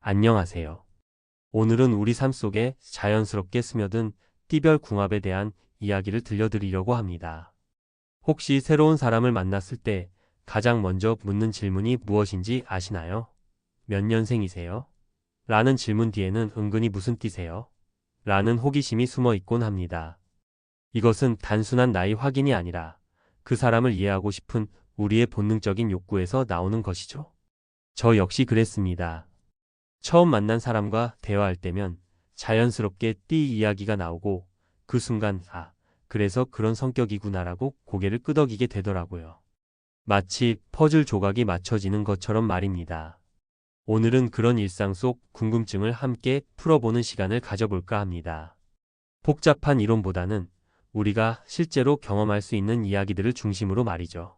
안녕하세요. 오늘은 우리 삶 속에 자연스럽게 스며든 띠별 궁합에 대한 이야기를 들려드리려고 합니다. 혹시 새로운 사람을 만났을 때 가장 먼저 묻는 질문이 무엇인지 아시나요? 몇 년생이세요? 라는 질문 뒤에는 은근히 무슨 띠세요? 라는 호기심이 숨어 있곤 합니다. 이것은 단순한 나이 확인이 아니라 그 사람을 이해하고 싶은 우리의 본능적인 욕구에서 나오는 것이죠. 저 역시 그랬습니다. 처음 만난 사람과 대화할 때면 자연스럽게 띠 이야기가 나오고 그 순간 그래서 그런 성격이구나라고 고개를 끄덕이게 되더라고요. 마치 퍼즐 조각이 맞춰지는 것처럼 말입니다. 오늘은 그런 일상 속 궁금증을 함께 풀어보는 시간을 가져볼까 합니다. 복잡한 이론보다는 우리가 실제로 경험할 수 있는 이야기들을 중심으로 말이죠.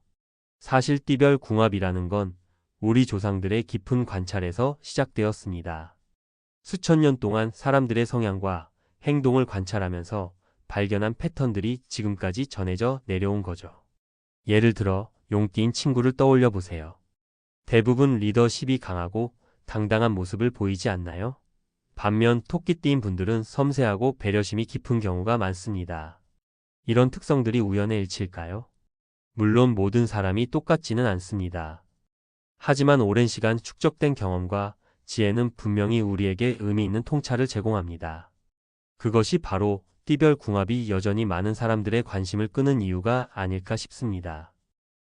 사실 띠별 궁합이라는 건 우리 조상들의 깊은 관찰에서 시작되었습니다. 수천 년 동안 사람들의 성향과 행동을 관찰하면서 발견한 패턴들이 지금까지 전해져 내려온 거죠. 예를 들어 용띠인 친구를 떠올려 보세요. 대부분 리더십이 강하고 당당한 모습을 보이지 않나요? 반면 토끼띠인 분들은 섬세하고 배려심이 깊은 경우가 많습니다. 이런 특성들이 우연의 일치일까요? 물론 모든 사람이 똑같지는 않습니다. 하지만 오랜 시간 축적된 경험과 지혜는 분명히 우리에게 의미 있는 통찰을 제공합니다. 그것이 바로 띠별 궁합이 여전히 많은 사람들의 관심을 끄는 이유가 아닐까 싶습니다.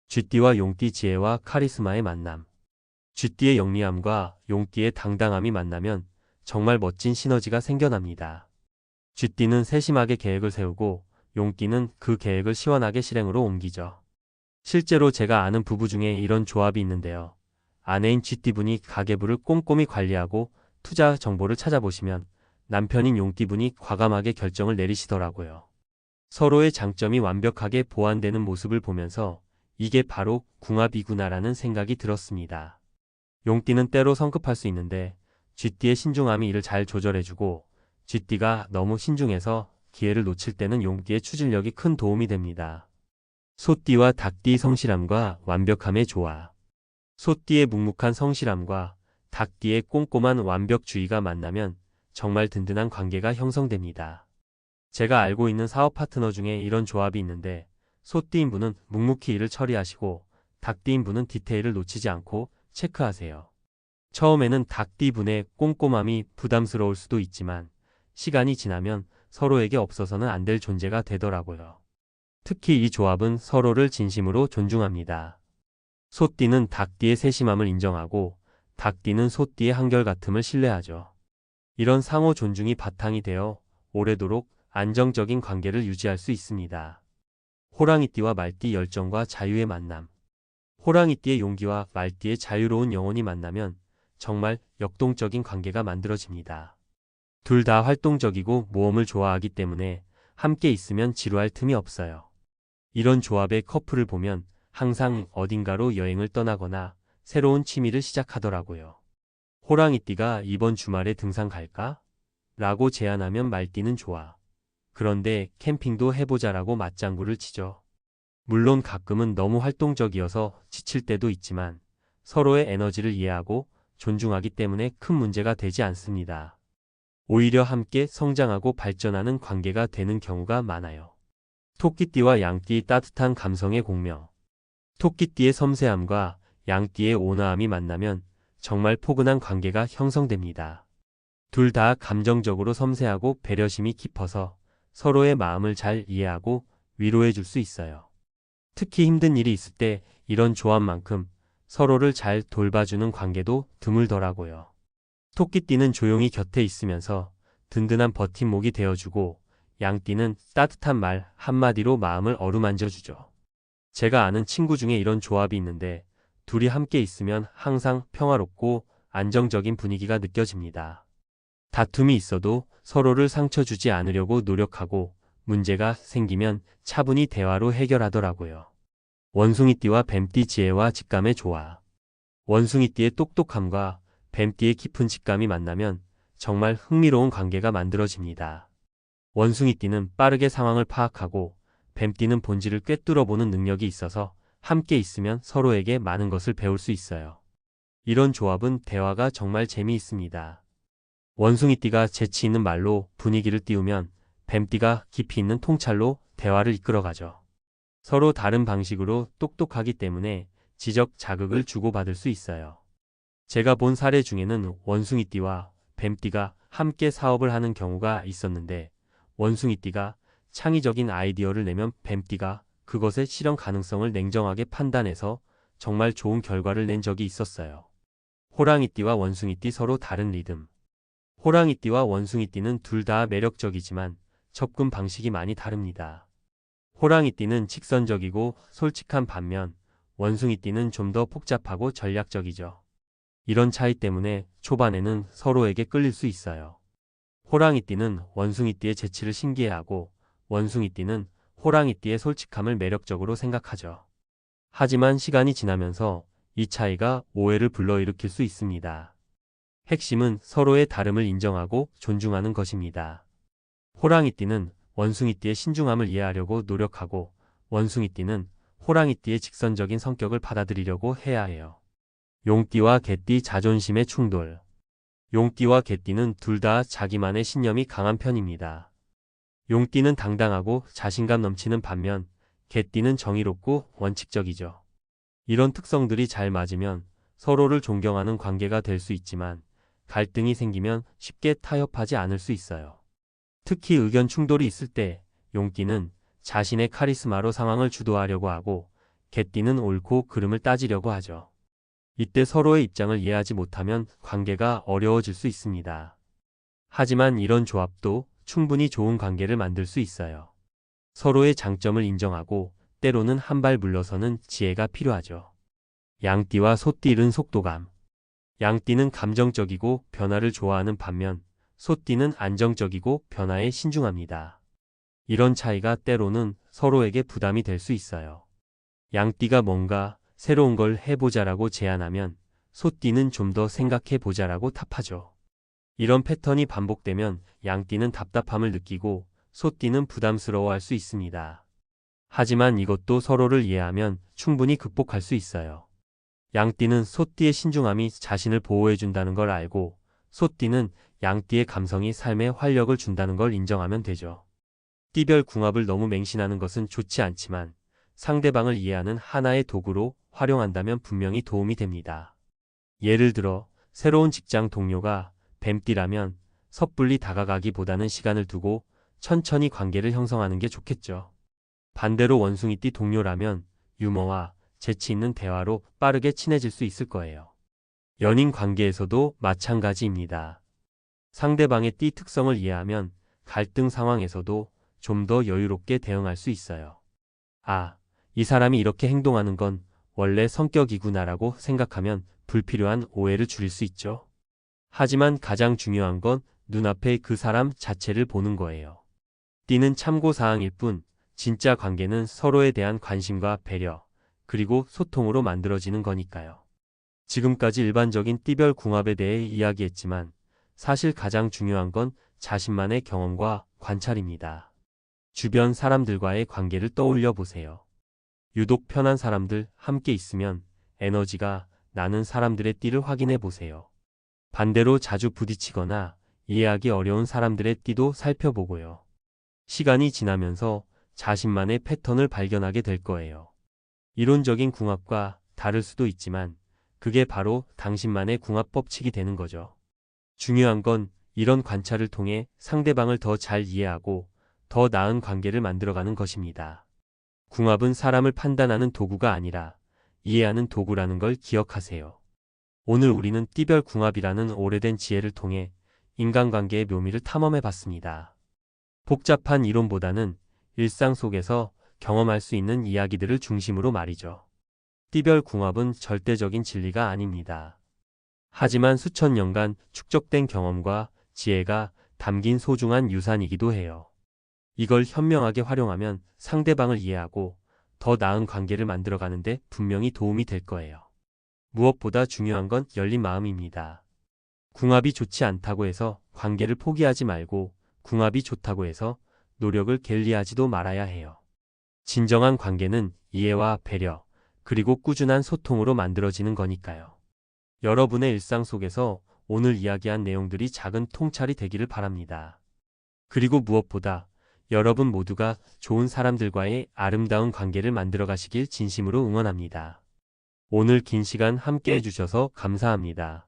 쥐띠와 용띠 지혜와 카리스마의 만남. 쥐띠의 영리함과 용띠의 당당함이 만나면 정말 멋진 시너지가 생겨납니다. 쥐띠는 세심하게 계획을 세우고 용띠는 그 계획을 시원하게 실행으로 옮기죠. 실제로 제가 아는 부부 중에 이런 조합이 있는데요. 아내인 쥐띠분이 가계부를 꼼꼼히 관리하고 투자 정보를 찾아보시면 남편인 용띠분이 과감하게 결정을 내리시더라고요. 서로의 장점이 완벽하게 보완되는 모습을 보면서 이게 바로 궁합이구나라는 생각이 들었습니다. 용띠는 때로 성급할 수 있는데 쥐띠의 신중함이 이를 잘 조절해주고 쥐띠가 너무 신중해서 기회를 놓칠 때는 용띠의 추진력이 큰 도움이 됩니다. 소띠와 닭띠 성실함과 완벽함의 조화. 소띠의 묵묵한 성실함과 닭띠의 꼼꼼한 완벽주의가 만나면 정말 든든한 관계가 형성됩니다. 제가 알고 있는 사업 파트너 중에 이런 조합이 있는데 소띠인 분은 묵묵히 일을 처리하시고 닭띠인 분은 디테일을 놓치지 않고 체크하세요. 처음에는 닭띠 분의 꼼꼼함이 부담스러울 수도 있지만 시간이 지나면 서로에게 없어서는 안 될 존재가 되더라고요. 특히 이 조합은 서로를 진심으로 존중합니다. 소띠는 닭띠의 세심함을 인정하고 닭띠는 소띠의 한결같음을 신뢰하죠. 이런 상호 존중이 바탕이 되어 오래도록 안정적인 관계를 유지할 수 있습니다. 호랑이띠와 말띠 열정과 자유의 만남. 호랑이띠의 용기와 말띠의 자유로운 영혼이 만나면 정말 역동적인 관계가 만들어집니다. 둘 다 활동적이고 모험을 좋아하기 때문에 함께 있으면 지루할 틈이 없어요. 이런 조합의 커플을 보면 항상 어딘가로 여행을 떠나거나 새로운 취미를 시작하더라고요. 호랑이띠가 이번 주말에 등산 갈까? 라고 제안하면 말띠는 좋아. 그런데 캠핑도 해보자라고 맞장구를 치죠. 물론 가끔은 너무 활동적이어서 지칠 때도 있지만 서로의 에너지를 이해하고 존중하기 때문에 큰 문제가 되지 않습니다. 오히려 함께 성장하고 발전하는 관계가 되는 경우가 많아요. 토끼띠와 양띠 따뜻한 감성의 공명. 토끼띠의 섬세함과 양띠의 온화함이 만나면 정말 포근한 관계가 형성됩니다. 둘 다 감정적으로 섬세하고 배려심이 깊어서 서로의 마음을 잘 이해하고 위로해 줄 수 있어요. 특히 힘든 일이 있을 때 이런 조합만큼 서로를 잘 돌봐주는 관계도 드물더라고요. 토끼띠는 조용히 곁에 있으면서 든든한 버팀목이 되어주고 양띠는 따뜻한 말 한마디로 마음을 어루만져주죠. 제가 아는 친구 중에 이런 조합이 있는데 둘이 함께 있으면 항상 평화롭고 안정적인 분위기가 느껴집니다. 다툼이 있어도 서로를 상처 주지 않으려고 노력하고 문제가 생기면 차분히 대화로 해결하더라고요. 원숭이띠와 뱀띠 지혜와 직감의 조화. 원숭이띠의 똑똑함과 뱀띠의 깊은 직감이 만나면 정말 흥미로운 관계가 만들어집니다. 원숭이띠는 빠르게 상황을 파악하고 뱀띠는 본질을 꿰뚫어보는 능력이 있어서 함께 있으면 서로에게 많은 것을 배울 수 있어요. 이런 조합은 대화가 정말 재미있습니다. 원숭이띠가 재치 있는 말로 분위기를 띄우면 뱀띠가 깊이 있는 통찰로 대화를 이끌어가죠. 서로 다른 방식으로 똑똑하기 때문에 지적 자극을 주고받을 수 있어요. 제가 본 사례 중에는 원숭이띠와 뱀띠가 함께 사업을 하는 경우가 있었는데 원숭이띠가 창의적인 아이디어를 내면 뱀띠가 그것의 실현 가능성을 냉정하게 판단해서 정말 좋은 결과를 낸 적이 있었어요. 호랑이띠와 원숭이띠 서로 다른 리듬. 호랑이띠와 원숭이띠는 둘 다 매력적이지만 접근 방식이 많이 다릅니다. 호랑이띠는 직선적이고 솔직한 반면 원숭이띠는 좀 더 복잡하고 전략적이죠. 이런 차이 때문에 초반에는 서로에게 끌릴 수 있어요. 호랑이띠는 원숭이띠의 재치를 신기해하고 원숭이띠는 호랑이띠의 솔직함을 매력적으로 생각하죠. 하지만 시간이 지나면서 이 차이가 오해를 불러일으킬 수 있습니다. 핵심은 서로의 다름을 인정하고 존중하는 것입니다. 호랑이띠는 원숭이띠의 신중함을 이해하려고 노력하고 원숭이띠는 호랑이띠의 직선적인 성격을 받아들이려고 해야 해요. 용띠와 개띠 자존심의 충돌. 용띠와 개띠는 둘 다 자기만의 신념이 강한 편입니다. 용띠는 당당하고 자신감 넘치는 반면 개띠는 정의롭고 원칙적이죠. 이런 특성들이 잘 맞으면 서로를 존경하는 관계가 될 수 있지만 갈등이 생기면 쉽게 타협하지 않을 수 있어요. 특히 의견 충돌이 있을 때 용띠는 자신의 카리스마로 상황을 주도하려고 하고 개띠는 옳고 그름을 따지려고 하죠. 이때 서로의 입장을 이해하지 못하면 관계가 어려워질 수 있습니다. 하지만 이런 조합도 충분히 좋은 관계를 만들 수 있어요. 서로의 장점을 인정하고 때로는 한 발 물러서는 지혜가 필요하죠. 양띠와 소띠는 속도감. 양띠는 감정적이고 변화를 좋아하는 반면 소띠는 안정적이고 변화에 신중합니다. 이런 차이가 때로는 서로에게 부담이 될 수 있어요. 양띠가 뭔가 새로운 걸 해보자라고 제안하면 소띠는 좀 더 생각해보자라고 답하죠. 이런 패턴이 반복되면 양띠는 답답함을 느끼고 소띠는 부담스러워할 수 있습니다. 하지만 이것도 서로를 이해하면 충분히 극복할 수 있어요. 양띠는 소띠의 신중함이 자신을 보호해준다는 걸 알고 소띠는 양띠의 감성이 삶에 활력을 준다는 걸 인정하면 되죠. 띠별 궁합을 너무 맹신하는 것은 좋지 않지만 상대방을 이해하는 하나의 도구로 활용한다면 분명히 도움이 됩니다. 예를 들어 새로운 직장 동료가 뱀띠라면 섣불리 다가가기보다는 시간을 두고 천천히 관계를 형성하는 게 좋겠죠. 반대로 원숭이띠 동료라면 유머와 재치 있는 대화로 빠르게 친해질 수 있을 거예요. 연인 관계에서도 마찬가지입니다. 상대방의 띠 특성을 이해하면 갈등 상황에서도 좀 더 여유롭게 대응할 수 있어요. 아, 이 사람이 이렇게 행동하는 건 원래 성격이구나라고 생각하면 불필요한 오해를 줄일 수 있죠. 하지만 가장 중요한 건 눈앞의 그 사람 자체를 보는 거예요. 띠는 참고사항일 뿐 진짜 관계는 서로에 대한 관심과 배려, 그리고 소통으로 만들어지는 거니까요. 지금까지 일반적인 띠별 궁합에 대해 이야기했지만 사실 가장 중요한 건 자신만의 경험과 관찰입니다. 주변 사람들과의 관계를 떠올려 보세요. 유독 편한 사람들 함께 있으면 에너지가 나는 사람들의 띠를 확인해 보세요. 반대로 자주 부딪히거나 이해하기 어려운 사람들의 띠도 살펴보고요. 시간이 지나면서 자신만의 패턴을 발견하게 될 거예요. 이론적인 궁합과 다를 수도 있지만 그게 바로 당신만의 궁합 법칙이 되는 거죠. 중요한 건 이런 관찰을 통해 상대방을 더 잘 이해하고 더 나은 관계를 만들어가는 것입니다. 궁합은 사람을 판단하는 도구가 아니라 이해하는 도구라는 걸 기억하세요. 오늘 우리는 띠별 궁합이라는 오래된 지혜를 통해 인간관계의 묘미를 탐험해 봤습니다. 복잡한 이론보다는 일상 속에서 경험할 수 있는 이야기들을 중심으로 말이죠. 띠별 궁합은 절대적인 진리가 아닙니다. 하지만 수천 년간 축적된 경험과 지혜가 담긴 소중한 유산이기도 해요. 이걸 현명하게 활용하면 상대방을 이해하고 더 나은 관계를 만들어가는데 분명히 도움이 될 거예요. 무엇보다 중요한 건 열린 마음입니다. 궁합이 좋지 않다고 해서 관계를 포기하지 말고 궁합이 좋다고 해서 노력을 게을리하지도 말아야 해요. 진정한 관계는 이해와 배려, 그리고 꾸준한 소통으로 만들어지는 거니까요. 여러분의 일상 속에서 오늘 이야기한 내용들이 작은 통찰이 되기를 바랍니다. 그리고 무엇보다 여러분 모두가 좋은 사람들과의 아름다운 관계를 만들어 가시길 진심으로 응원합니다. 오늘 긴 시간 함께 해주셔서 감사합니다.